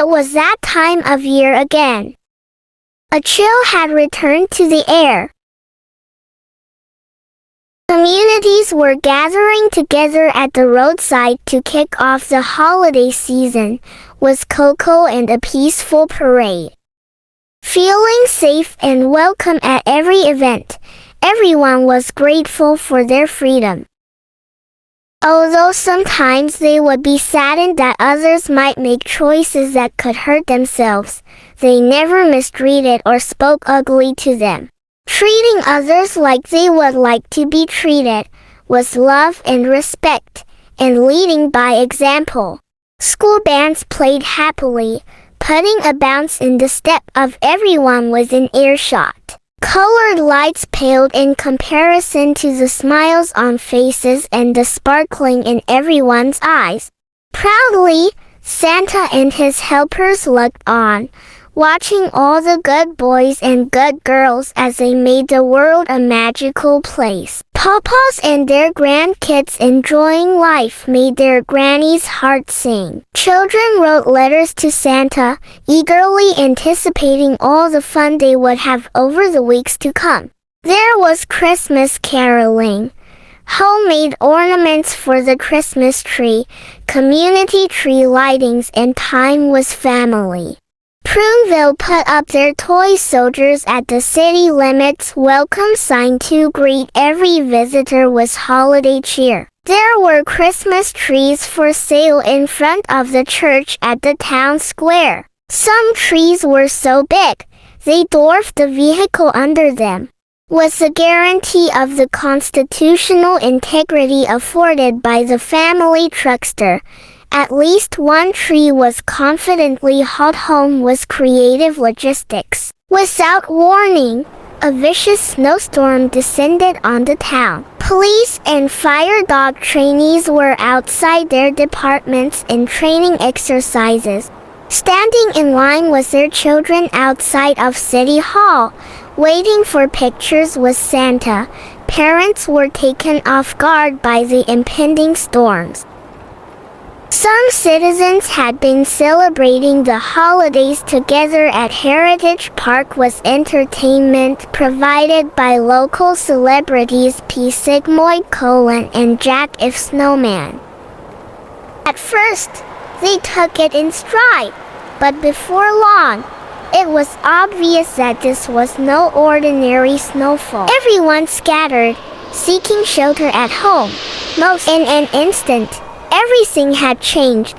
It was that time of year again. A chill had returned to the air. Communities were gathering together at the roadside to kick off the holiday season, with cocoa and a peaceful parade. Feeling safe and welcome at every event, everyone was grateful for their freedom. Although sometimes they would be saddened that others might make choices that could hurt themselves, they never mistreated or spoke ugly to them. Treating others like they would like to be treated was love and respect, and leading by example. School bands played happily, putting a bounce in the step of everyone within earshot. Colored lights paled in comparison to the smiles on faces and the sparkling in everyone's eyes. Proudly, Santa and his helpers looked on, watching all the good boys and good girls as they made the world a magical place. Papas and their grandkids enjoying life made their granny's heart sing. Children wrote letters to Santa, eagerly anticipating all the fun they would have over the weeks to come. There was Christmas caroling, homemade ornaments for the Christmas tree, community tree lightings, and time with family. Pruneville put up their toy soldiers at the city limits welcome sign to greet every visitor with holiday cheer. There were Christmas trees for sale in front of the church at the town square. Some trees were so big, they dwarfed the vehicle under them. With the guarantee of the constitutional integrity afforded by the family truckster, at least one tree was confidently hauled home with creative logistics. Without warning, a vicious snowstorm descended on the town. Police and fire dog trainees were outside their departments in training exercises, standing in line with their children outside of City Hall, waiting for pictures with Santa. Parents were taken off guard by the impending storms. Some citizens had been celebrating the holidays together at Heritage Park with entertainment provided by local celebrities P. Sigmoid Colon and Jack If Snowman. At first, they took it in stride, but before long, it was obvious that this was no ordinary snowfall. Everyone scattered, seeking shelter at home. In an instant, everything had changed.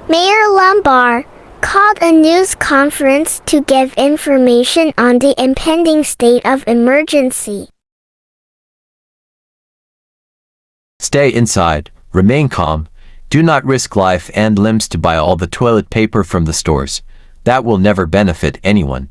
Mayor Lumbar called a news conference to give information on the impending state of emergency. Stay inside, remain calm, do not risk life and limbs to buy all the toilet paper from the stores. That will never benefit anyone.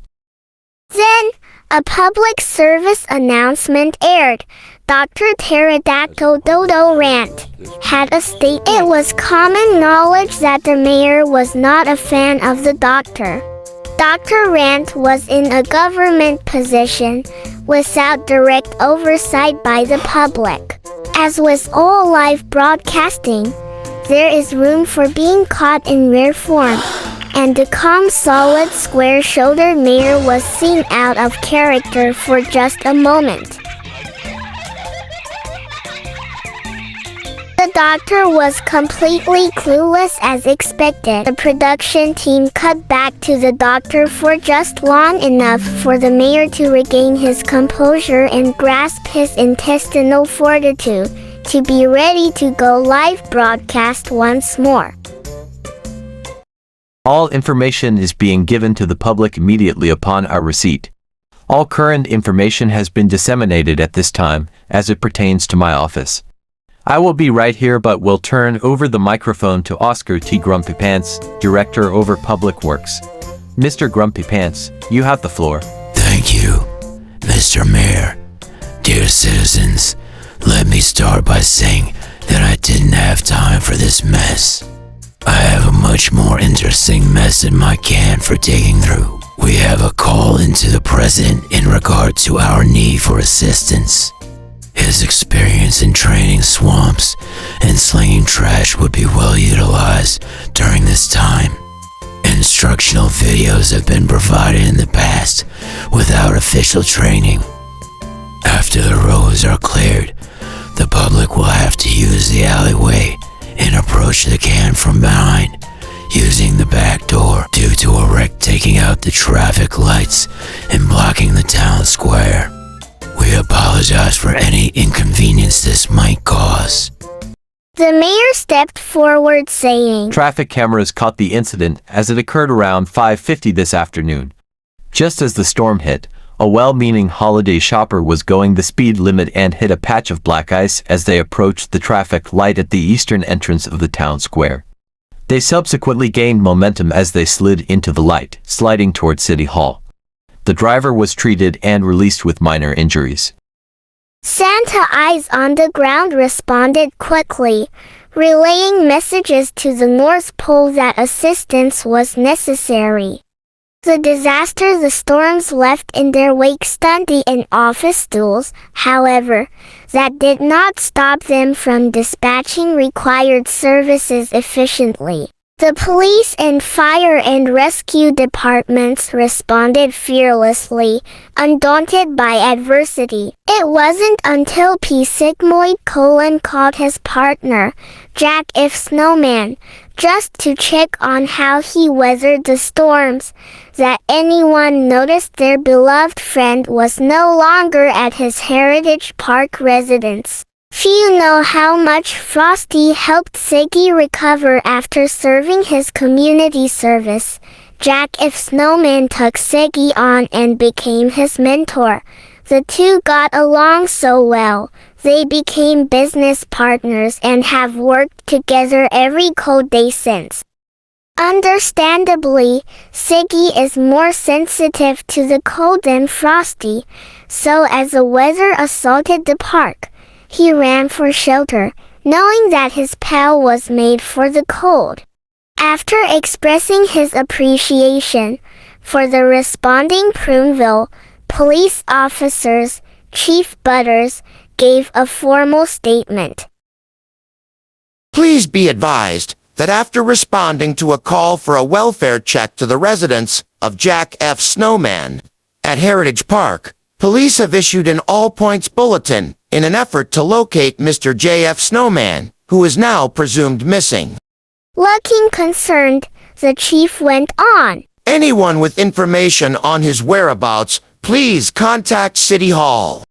Then, a public service announcement aired. Dr. Pterodactyl Dodo Rant had a statement. It was common knowledge that the mayor was not a fan of the doctor. Dr. Rant was in a government position without direct oversight by the public. As with all live broadcasting, there is room for being caught in rare form, and the calm, solid, square-shouldered mayor was seen out of character for just a moment. The doctor was completely clueless as expected. The production team cut back to the doctor for just long enough for the mayor to regain his composure and grasp his intestinal fortitude to be ready to go live broadcast once more. All information is being given to the public immediately upon our receipt. All current information has been disseminated at this time, as it pertains to my office. I will be right here, but will turn over the microphone to Oscar T. Grumpy Pants, Director over Public Works. Mr. Grumpy Pants, you have the floor. Thank you, Mr. Mayor. Dear citizens, let me start by saying that I didn't have time for this mess. I have a much more interesting mess in my can for digging through. We have a call into the president in regard to our need for assistance. His experience in training swamps and slinging trash would be well utilized during this time. instructional videos have been provided in the past without official training. After the roads are cleared, the public will have to use the alleyway and approach the camp from behind, using the back door due to a wreck taking out the traffic lights and blocking the town square. We apologize for any inconvenience this might cause. The mayor stepped forward saying, Traffic cameras caught the incident as it occurred around 5:50 this afternoon. Just as the storm hit, a well-meaning holiday shopper was going the speed limit and hit a patch of black ice as they approached the traffic light at the eastern entrance of the town square. They subsequently gained momentum as they slid into the light, sliding toward City Hall. The driver was treated and released with minor injuries. Santa Eyes on the ground responded quickly, relaying messages to the North Pole that assistance was necessary. The disaster the storms left in their wake stunned the in-office stools, however, that did not stop them from dispatching required services efficiently. The police and fire and rescue departments responded fearlessly, undaunted by adversity. It wasn't until P. Sigmoid Colon called his partner, Jack If Snowman, just to check on how he weathered the storms, that anyone noticed their beloved friend was no longer at his Heritage Park residence. Few know how much Frosty helped Siggy recover after serving his community service. Jack If Snowman took Siggy on and became his mentor. The two got along so well, they became business partners and have worked together every cold day since. Understandably, Siggy is more sensitive to the cold than Frosty, so as the weather assaulted the park, he ran for shelter, knowing that his pal was made for the cold. After expressing his appreciation for the responding Pruneville police officers, Chief Butters gave a formal statement. Please be advised that after responding to a call for a welfare check to the residence of Jack F. Snowman at Heritage Park, police have issued an all-points bulletin in an effort to locate Mr. J. F. Snowman, who is now presumed missing. Looking concerned, the chief went on. Anyone with information on his whereabouts, please contact City Hall.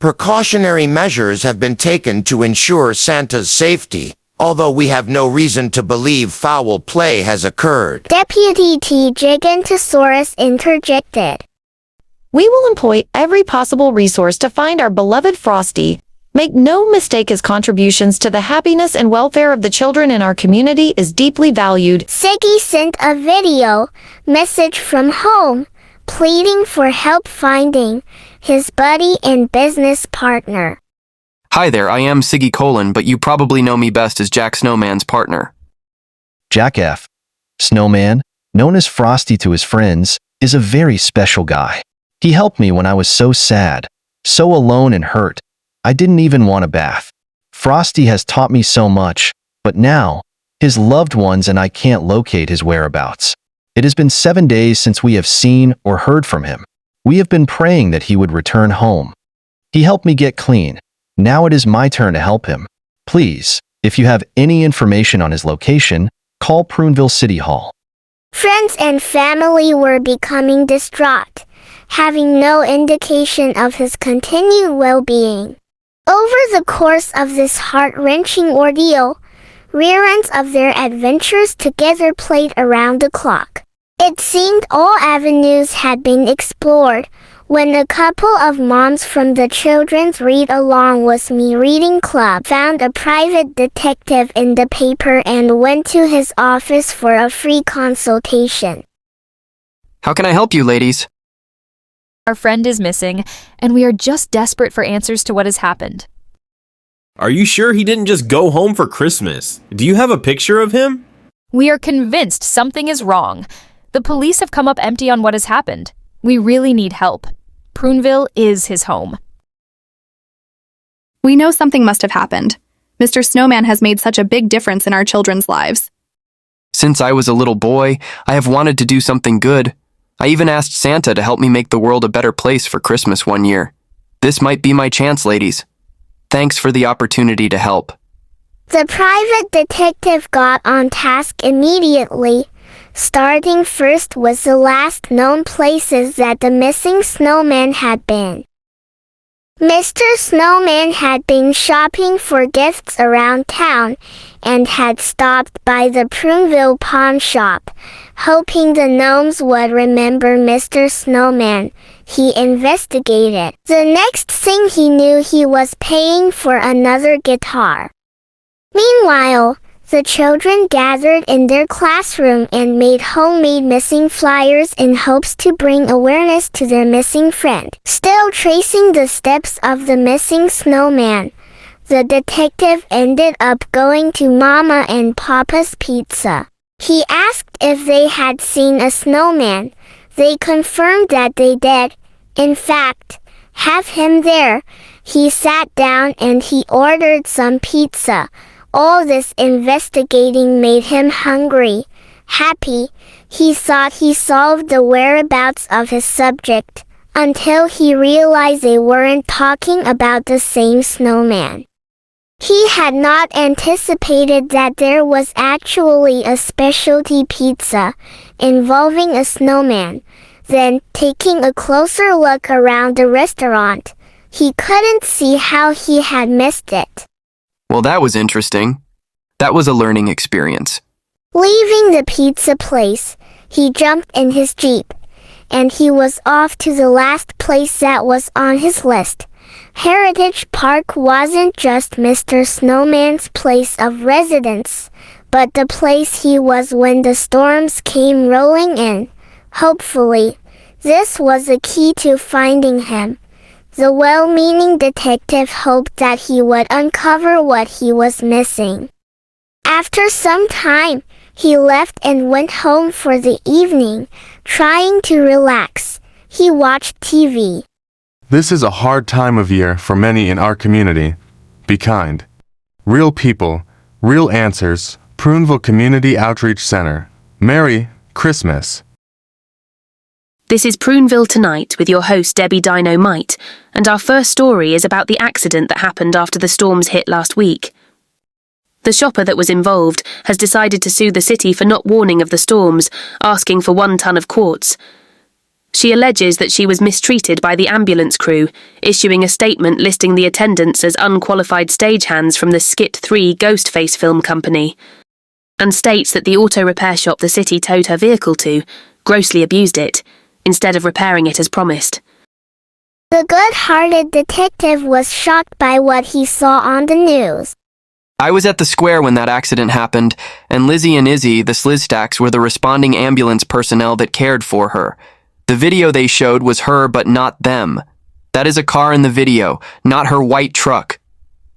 Precautionary measures have been taken to ensure Santa's safety, although we have no reason to believe foul play has occurred. Deputy T. Gigantosaurus interjected. We will employ every possible resource to find our beloved Frosty. Make no mistake, his contributions to the happiness and welfare of the children in our community is deeply valued. Siggy sent a video message from home, pleading for help finding his buddy and business partner. Hi there, I am Siggy Colon, but you probably know me best as Jack Snowman's partner. Jack F. Snowman, known as Frosty to his friends, is a very special guy. He helped me when I was so sad, so alone and hurt. I didn't even want a bath. Frosty has taught me so much, but now, his loved ones and I can't locate his whereabouts. It has been 7 days since we have seen or heard from him. We have been praying that he would return home. He helped me get clean. Now it is my turn to help him. Please, if you have any information on his location, call Pruneville City Hall. Friends and family were becoming distraught, having no indication of his continued well-being. Over the course of this heart-wrenching ordeal, reruns of their adventures together played around the clock. It seemed all avenues had been explored, when a couple of moms from the Children's Read Along With Me Reading Club found a private detective in the paper and went to his office for a free consultation. How can I help you, ladies? Our friend is missing, and we are just desperate for answers to what has happened. Are you sure he didn't just go home for Christmas? Do you have a picture of him? We are convinced something is wrong. The police have come up empty on what has happened. We really need help. Pruneville is his home. We know something must have happened. Mr. Snowman has made such a big difference in our children's lives. Since I was a little boy, I have wanted to do something good. I even asked Santa to help me make the world a better place for Christmas one year. This might be my chance, ladies. Thanks for the opportunity to help. The private detective got on task immediately. Starting first was the last known places that the missing snowman had been. Mr. Snowman had been shopping for gifts around town and had stopped by the Pruneville pawn shop, hoping the gnomes would remember Mr. Snowman. He investigated. The next thing he knew, he was paying for another guitar. Meanwhile, the children gathered in their classroom and made homemade missing flyers in hopes to bring awareness to their missing friend. Still tracing the steps of the missing snowman, the detective ended up going to Mama and Papa's Pizza. He asked if they had seen a snowman. They confirmed that they did. In fact, have him there. He sat down and he ordered some pizza. All this investigating made him hungry, happy. He thought he solved the whereabouts of his subject, until he realized they weren't talking about the same snowman. He had not anticipated that there was actually a specialty pizza involving a snowman. Then, taking a closer look around the restaurant, he couldn't see how he had missed it. Well, that was interesting. That was a learning experience. Leaving the pizza place, he jumped in his Jeep, and he was off to the last place that was on his list. Heritage Park wasn't just Mr. Snowman's place of residence, but the place he was when the storms came rolling in. Hopefully, this was the key to finding him. The well-meaning detective hoped that he would uncover what he was missing. After some time, he left and went home for the evening, trying to relax. He watched TV. This is a hard time of year for many in our community. Be kind. Real people, real answers. Pruneville Community Outreach Center. Merry Christmas. This is Pruneville Tonight with your host Debbie Dino Might, and our first story is about the accident that happened after the storms hit last week. The shopper that was involved has decided to sue the city for not warning of the storms, asking for 1 ton of quartz. She alleges that she was mistreated by the ambulance crew, issuing a statement listing the attendants as unqualified stagehands from the Skit 3 Ghostface film company, and states that the auto repair shop the city towed her vehicle to grossly abused it, instead of repairing it as promised. The good-hearted detective was shocked by what he saw on the news. I was at the square when that accident happened, and Lizzie and Izzy, the Slizstacks, were the responding ambulance personnel that cared for her. The video they showed was her but not them. That is a car in the video, not her white truck.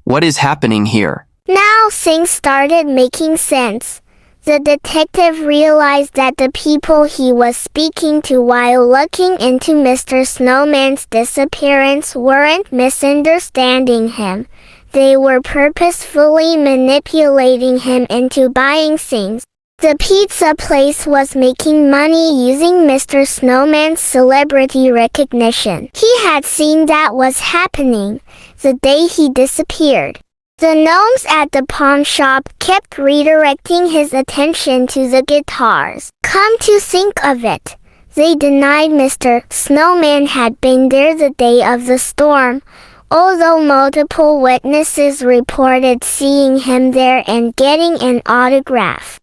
What is happening here? Now things started making sense. The detective realized that the people he was speaking to while looking into Mr. Snowman's disappearance weren't misunderstanding him. They were purposefully manipulating him into buying things. The pizza place was making money using Mr. Snowman's celebrity recognition. He had seen that was happening the day he disappeared. The gnomes at the pawn shop kept redirecting his attention to the guitars. Come to think of it, they denied Mr. Snowman had been there the day of the storm, although multiple witnesses reported seeing him there and getting an autograph.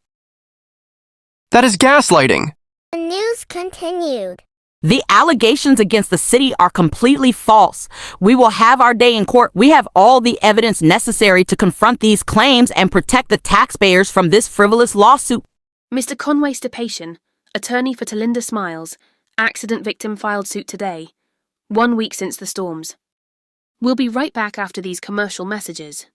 That is gaslighting. The news continued. The allegations against the city are completely false. We will have our day in court. We have all the evidence necessary to confront these claims and protect the taxpayers from this frivolous lawsuit. Mr. Conway Stapatian, attorney for Talinda Smiles, accident victim filed suit today, 1 week since the storms. We'll be right back after these commercial messages.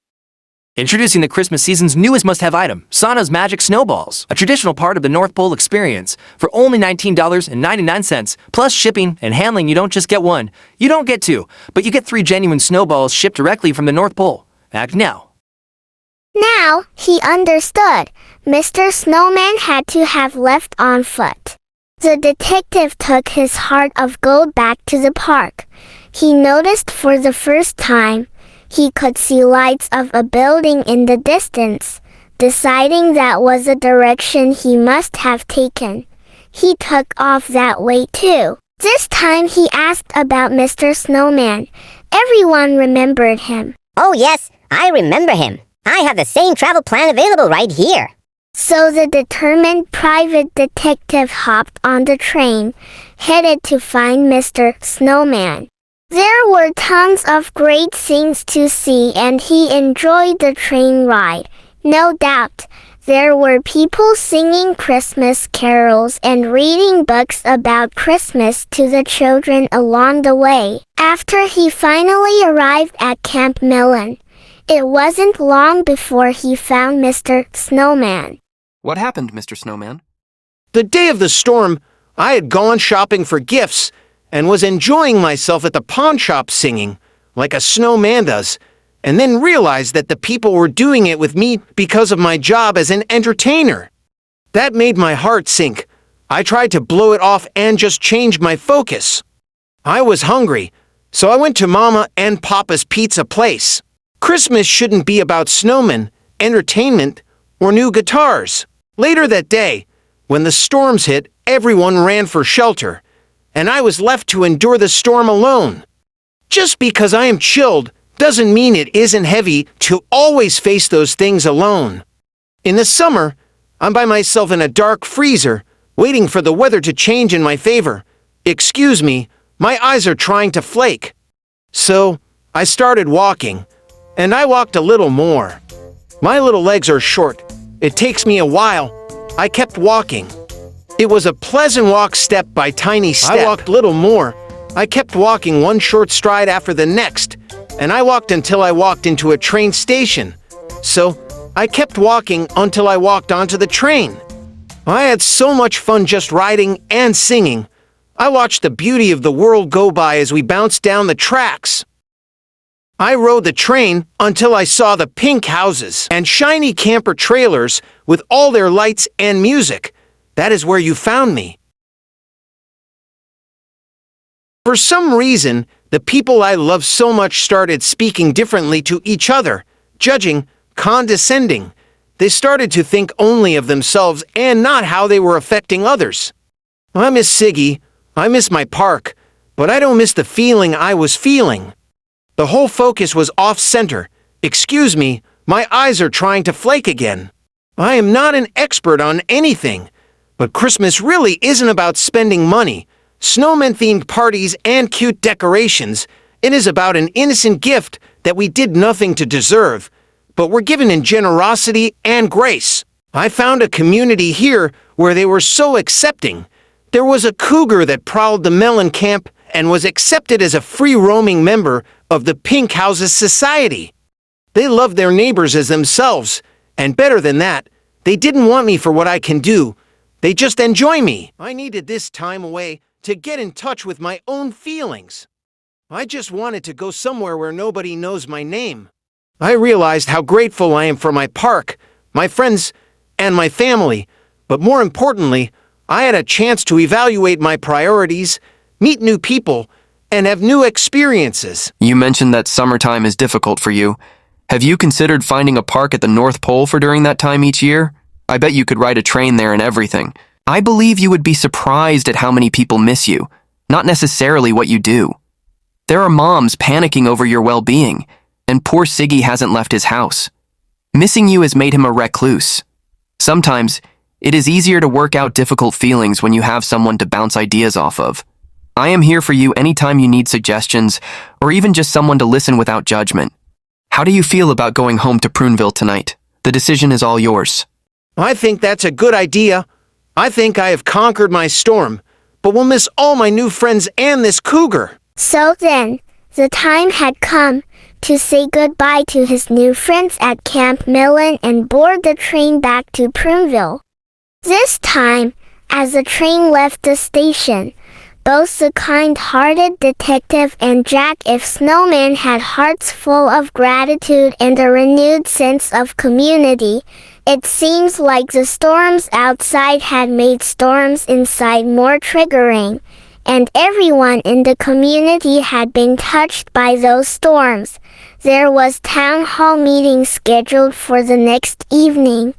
Introducing the Christmas season's newest must-have item, Santa's Magic Snowballs, a traditional part of the North Pole experience. For only $19.99, plus shipping and handling, you don't just get one, you don't get two, but you get 3 genuine snowballs shipped directly from the North Pole. Act now. Now, he understood. Mr. Snowman had to have left on foot. The detective took his heart of gold back to the park. He noticed for the first time, he could see lights of a building in the distance. Deciding that was a direction he must have taken, he took off that way too. This time he asked about Mr. Snowman. Everyone remembered him. Oh yes, I remember him. I have the same travel plan available right here. So the determined private detective hopped on the train, headed to find Mr. Snowman. There were tons of great things to see and he enjoyed the train ride. No doubt, there were people singing Christmas carols and reading books about Christmas to the children along the way. After he finally arrived at Camp Mellon, it wasn't long before he found Mr. Snowman. What happened, Mr. Snowman? The day of the storm, I had gone shopping for gifts and was enjoying myself at the pawn shop singing, like a snowman does, and then realized that the people were doing it with me because of my job as an entertainer. That made my heart sink. I tried to blow it off and just change my focus. I was hungry, so I went to Mama and Papa's pizza place. Christmas shouldn't be about snowmen, entertainment, or new guitars. Later that day, when the storms hit, everyone ran for shelter, and I was left to endure the storm alone. Just because I am chilled doesn't mean it isn't heavy to always face those things alone. In the summer, I'm by myself in a dark freezer, waiting for the weather to change in my favor. Excuse me, my eyes are trying to flake. So, I started walking, and I walked a little more. My little legs are short. It takes me a while. I kept walking. It was a pleasant walk step by tiny step. I walked little more. I kept walking one short stride after the next, and I walked until I walked into a train station. So, I kept walking until I walked onto the train. I had so much fun just riding and singing. I watched the beauty of the world go by as we bounced down the tracks. I rode the train until I saw the pink houses and shiny camper trailers with all their lights and music. That is where you found me. For some reason, the people I love so much started speaking differently to each other, judging, condescending. They started to think only of themselves and not how they were affecting others. I miss Siggy, I miss my park, but I don't miss the feeling I was feeling. The whole focus was off-center. Excuse me, my eyes are trying to flake again. I am not an expert on anything, but Christmas really isn't about spending money, snowman-themed parties, and cute decorations. It is about an innocent gift that we did nothing to deserve, but were given in generosity and grace. I found a community here where they were so accepting. There was a cougar that prowled the melon camp and was accepted as a free-roaming member of the Pink Houses Society. They loved their neighbors as themselves, and better than that, they didn't want me for what I can do. They just enjoy me. I needed this time away to get in touch with my own feelings. I just wanted to go somewhere where nobody knows my name. I realized how grateful I am for my park, my friends, and my family, but more importantly, I had a chance to evaluate my priorities, meet new people, and have new experiences. You mentioned that summertime is difficult for you. Have you considered finding a park at the North Pole for during that time each year? I bet you could ride a train there and everything. I believe you would be surprised at how many people miss you, not necessarily what you do. There are moms panicking over your well-being, and poor Siggy hasn't left his house. Missing you has made him a recluse. Sometimes, it is easier to work out difficult feelings when you have someone to bounce ideas off of. I am here for you anytime you need suggestions, or even just someone to listen without judgment. How do you feel about going home to Pruneville tonight? The decision is all yours. I think that's a good idea. I think I have conquered my storm, but will miss all my new friends and this cougar. So then, the time had come to say goodbye to his new friends at Camp Mellon and board the train back to Pruneville. This time, as the train left the station, Both the kind-hearted detective and Jack F. Snowman had hearts full of gratitude and a renewed sense of community. It seems like the storms outside had made storms inside more triggering, and everyone in the community had been touched by those storms. There was town hall meeting scheduled for the next evening,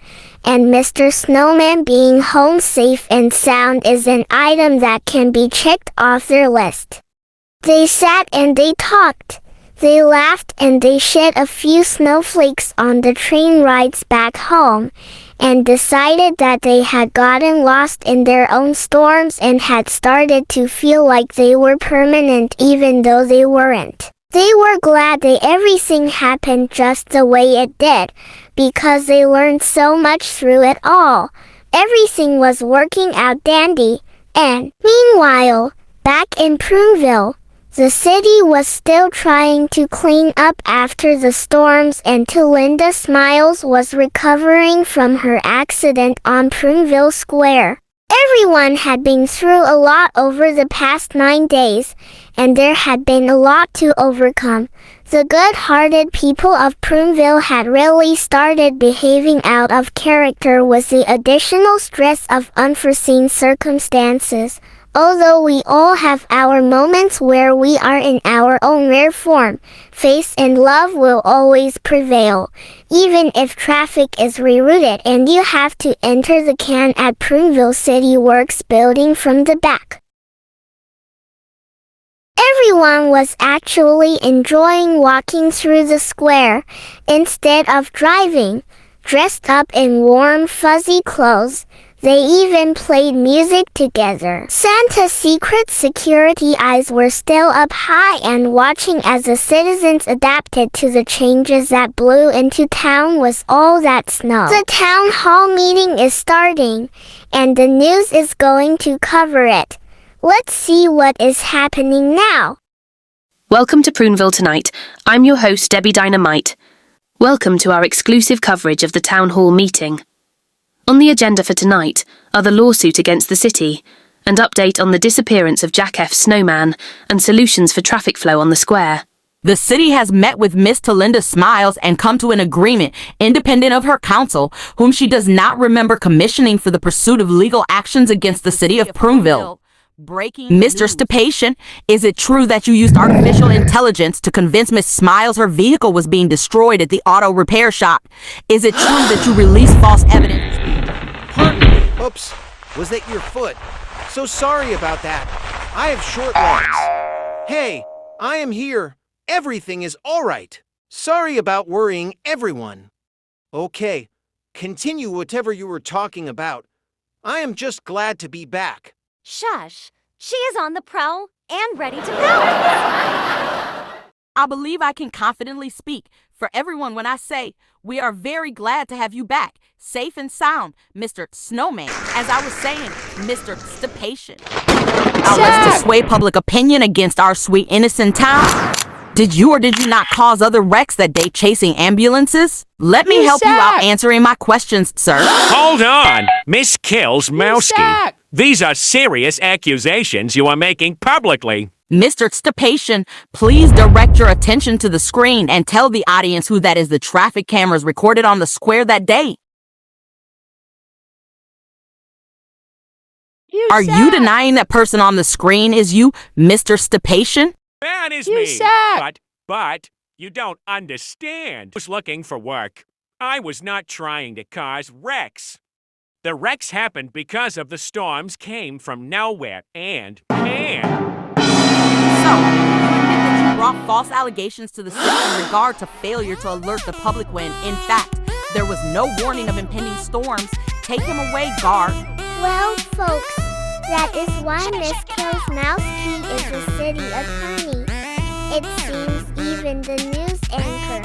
and Mr. Snowman being home safe and sound is an item that can be checked off their list. They sat and they talked. They laughed and they shed a few snowflakes on the train rides back home, and decided that they had gotten lost in their own storms and had started to feel like they were permanent even though they weren't. They were glad that everything happened just the way it did, because they learned so much through it all. Everything was working out dandy, and, meanwhile, back in Pruneville, the city was still trying to clean up after the storms, and Linda Smiles was recovering from her accident on Pruneville Square. Everyone had been through a lot over the past 9 days, and there had been a lot to overcome. The good-hearted people of Pruneville had really started behaving out of character with the additional stress of unforeseen circumstances. Although we all have our moments where we are in our own rare form, faith and love will always prevail, even if traffic is rerouted and you have to enter the can at Pruneville City Works building from the back. Everyone was actually enjoying walking through the square, instead of driving, dressed up in warm fuzzy clothes. They even played music together. Santa's secret security eyes were still up high and watching as the citizens adapted to the changes that blew into town with all that snow. The town hall meeting is starting, and the news is going to cover it. Let's see what is happening now. Welcome to Pruneville Tonight. I'm your host, Debbie Dynamite. Welcome to our exclusive coverage of the town hall meeting. On the agenda for tonight are the lawsuit against the city, and update on the disappearance of Jack F. Snowman, and solutions for traffic flow on the square. The city has met with Miss Linda Smiles and come to an agreement, independent of her counsel, whom she does not remember commissioning for the pursuit of legal actions against the city of Pruneville. Mr. Stipation, is it true that you used artificial intelligence to convince Miss Smiles her vehicle was being destroyed at the auto repair shop? Is it true that you released false evidence? Pardon me. Oops. Was that your foot? So sorry about that. I have short legs. Hey, I am here. Everything is all right. Sorry about worrying everyone. Okay, continue whatever you were talking about. I am just glad to be back. Shush. She is on the prowl and ready to go. I believe I can confidently speak for everyone when I say we are very glad to have you back, safe and sound, Mr. Snowman. As I was saying, Mr. Stipation. Now let's sway public opinion against our sweet innocent town. Did you or did you not cause other wrecks that day chasing ambulances? Let me help you out answering my questions, sir. Hold on, Miss Kelsmowski. These are serious accusations you are making publicly. Mr. Stipation, please direct your attention to the screen and tell the audience who that is the traffic cameras recorded on the square that day. Are you denying that person on the screen is you, Mr. Stipation? That is me. But you don't understand. I was looking for work. I was not trying to cause wrecks. The wrecks happened because of the storms came from nowhere and... So, you admit that you brought false allegations to the city in regard to failure to alert the public when, in fact, there was no warning of impending storms. Take him away, guard. Well, folks, that is why Miss Kelsmowski is the city attorney. It seems even the news anchor,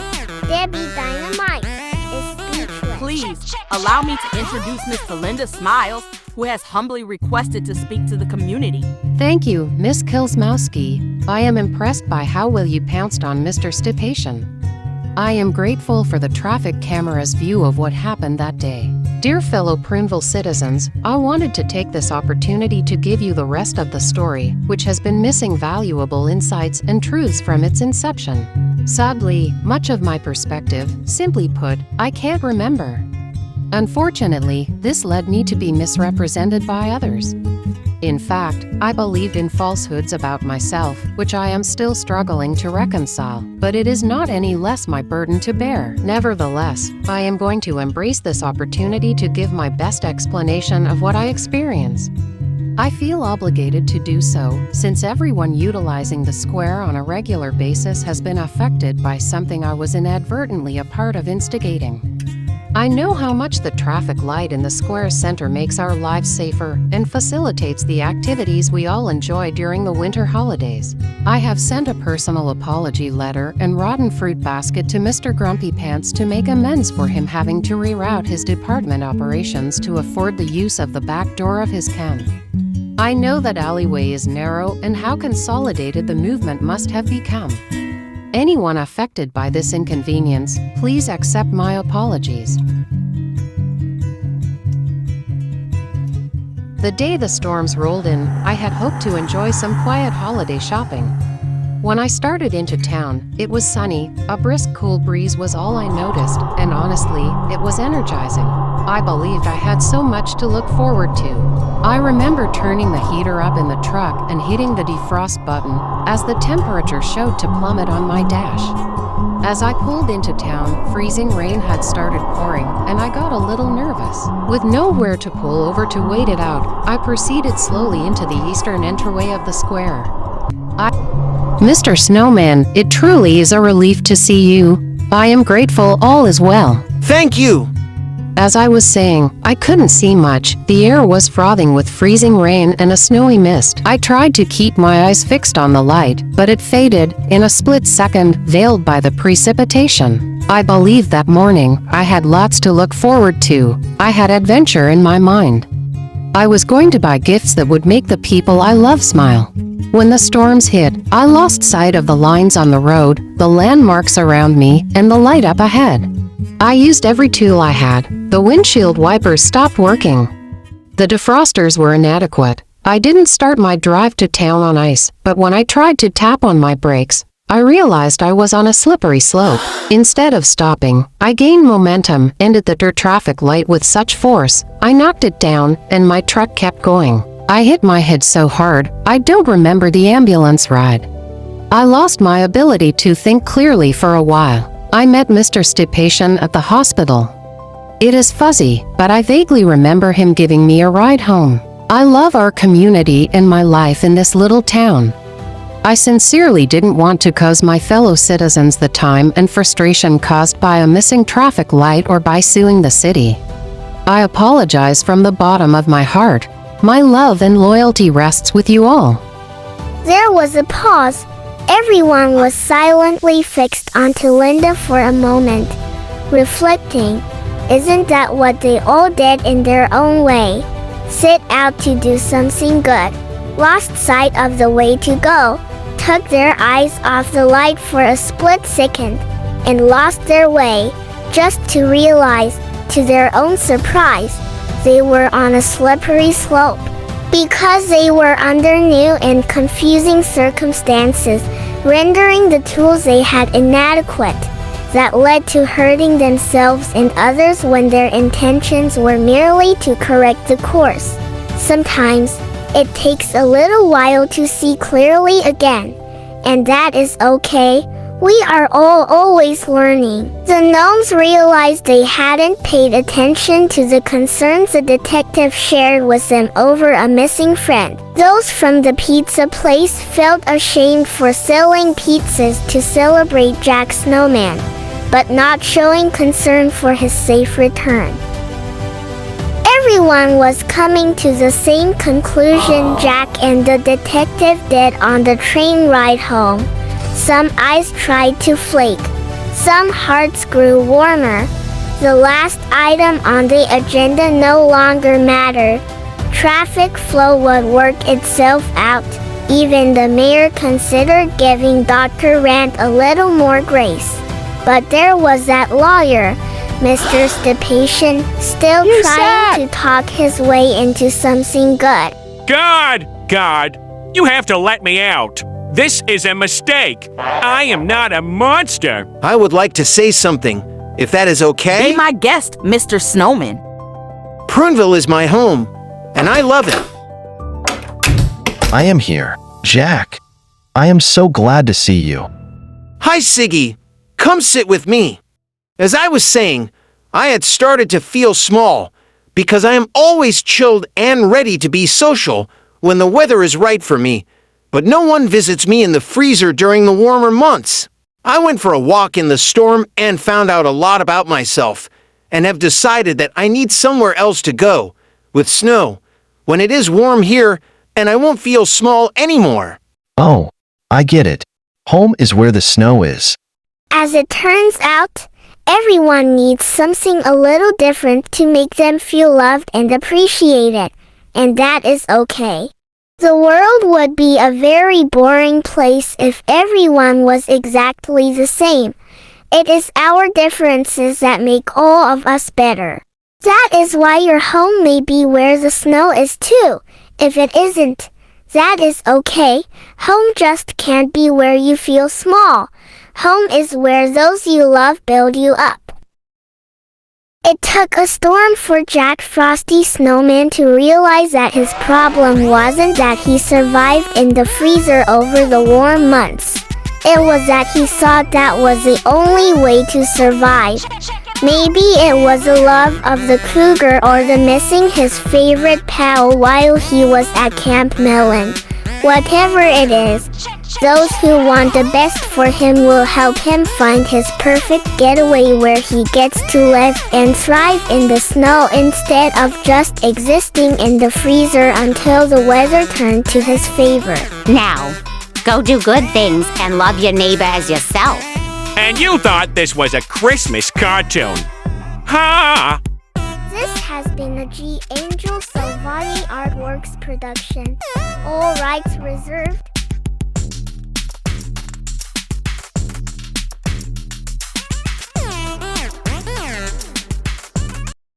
Debbie Dynamite, is speechless. Please, allow me to introduce Miss Linda Smiles, who has humbly requested to speak to the community. Thank you, Miss Kelsmowski. I am impressed by how well you pounced on Mr. Stipation. I am grateful for the traffic camera's view of what happened that day. Dear fellow Pruneville citizens, I wanted to take this opportunity to give you the rest of the story, which has been missing valuable insights and truths from its inception. Sadly, much of my perspective, simply put, I can't remember. Unfortunately, this led me to be misrepresented by others. In fact, I believed in falsehoods about myself, which I am still struggling to reconcile, but it is not any less my burden to bear. Nevertheless, I am going to embrace this opportunity to give my best explanation of what I experienced. I feel obligated to do so, since everyone utilizing the square on a regular basis has been affected by something I was inadvertently a part of instigating. I know how much the traffic light in the square center makes our lives safer and facilitates the activities we all enjoy during the winter holidays. I have sent a personal apology letter and rotten fruit basket to Mr. Grumpy Pants to make amends for him having to reroute his department operations to afford the use of the back door of his can. I know that alleyway is narrow and how consolidated the movement must have become. Anyone affected by this inconvenience, please accept my apologies. The day the storms rolled in, I had hoped to enjoy some quiet holiday shopping. When I started into town, it was sunny, a brisk cool breeze was all I noticed, and honestly, it was energizing. I believed I had so much to look forward to. I remember turning the heater up in the truck and hitting the defrost button, as the temperature showed to plummet on my dash. As I pulled into town, freezing rain had started pouring, and I got a little nervous. With nowhere to pull over to wait it out, I proceeded slowly into the eastern entryway of the square. Mr. Snowman, it truly is a relief to see you. I am grateful all is well. Thank you! As I was saying, I couldn't see much. The air was frothing with freezing rain and a snowy mist. I tried to keep my eyes fixed on the light, but it faded, in a split second, veiled by the precipitation. I believed that morning, I had lots to look forward to. I had adventure in my mind. I was going to buy gifts that would make the people I love smile. When the storms hit, I lost sight of the lines on the road, the landmarks around me, and the light up ahead. I used every tool I had. The windshield wipers stopped working. The defrosters were inadequate. I didn't start my drive to town on ice, but when I tried to tap on my brakes, I realized I was on a slippery slope. Instead of stopping, I gained momentum and at the dirt traffic light with such force, I knocked it down and my truck kept going. I hit my head so hard, I don't remember the ambulance ride. I lost my ability to think clearly for a while. I met Mr. Stipation at the hospital. It is fuzzy, but I vaguely remember him giving me a ride home. I love our community and my life in this little town. I sincerely didn't want to cause my fellow citizens the time and frustration caused by a missing traffic light or by suing the city. I apologize from the bottom of my heart. My love and loyalty rests with you all. There was a pause. Everyone was silently fixed onto Linda for a moment, reflecting, isn't that what they all did in their own way? Set out to do something good, lost sight of the way to go, took their eyes off the light for a split second, and lost their way, just to realize, to their own surprise, they were on a slippery slope. Because they were under new and confusing circumstances, rendering the tools they had inadequate, that led to hurting themselves and others when their intentions were merely to correct the course. Sometimes, it takes a little while to see clearly again, and that is okay. We are all always learning. The gnomes realized they hadn't paid attention to the concerns the detective shared with them over a missing friend. Those from the pizza place felt ashamed for selling pizzas to celebrate Jack Snowman, but not showing concern for his safe return. Everyone was coming to the same conclusion Jack and the detective did on the train ride home. Some eyes tried to flake. Some hearts grew warmer. The last item on the agenda no longer mattered. Traffic flow would work itself out. Even the mayor considered giving Dr. Rand a little more grace. But there was that lawyer, Mr. Stipation, still trying to talk his way into something good. God, you have to let me out. This is a mistake. I am not a monster. I would like to say something, if that is okay. Be my guest, Mr. Snowman. Pruneville is my home, and I love it. I am here, Jack. I am so glad to see you. Hi, Siggy. Come sit with me. As I was saying, I had started to feel small, because I am always chilled and ready to be social when the weather is right for me, but no one visits me in the freezer during the warmer months. I went for a walk in the storm and found out a lot about myself, and have decided that I need somewhere else to go, with snow, when it is warm here, and I won't feel small anymore. Oh, I get it. Home is where the snow is. As it turns out, everyone needs something a little different to make them feel loved and appreciated, and that is okay. The world would be a very boring place if everyone was exactly the same. It is our differences that make all of us better. That is why your home may be where the snow is too. If it isn't, that is okay. Home just can't be where you feel small. Home is where those you love build you up. It took a storm for Jack Frosty Snowman to realize that his problem wasn't that he survived in the freezer over the warm months. It was that he thought that was the only way to survive. Maybe it was the love of the Kruger or the missing his favorite pal while he was at Camp Melon. Whatever it is, those who want the best for him will help him find his perfect getaway where he gets to live and thrive in the snow instead of just existing in the freezer until the weather turned to his favor. Now, go do good things and love your neighbor as yourself. And you thought this was a Christmas cartoon. Ha! This has been a G. Angel Salvani Artworks production. All rights reserved.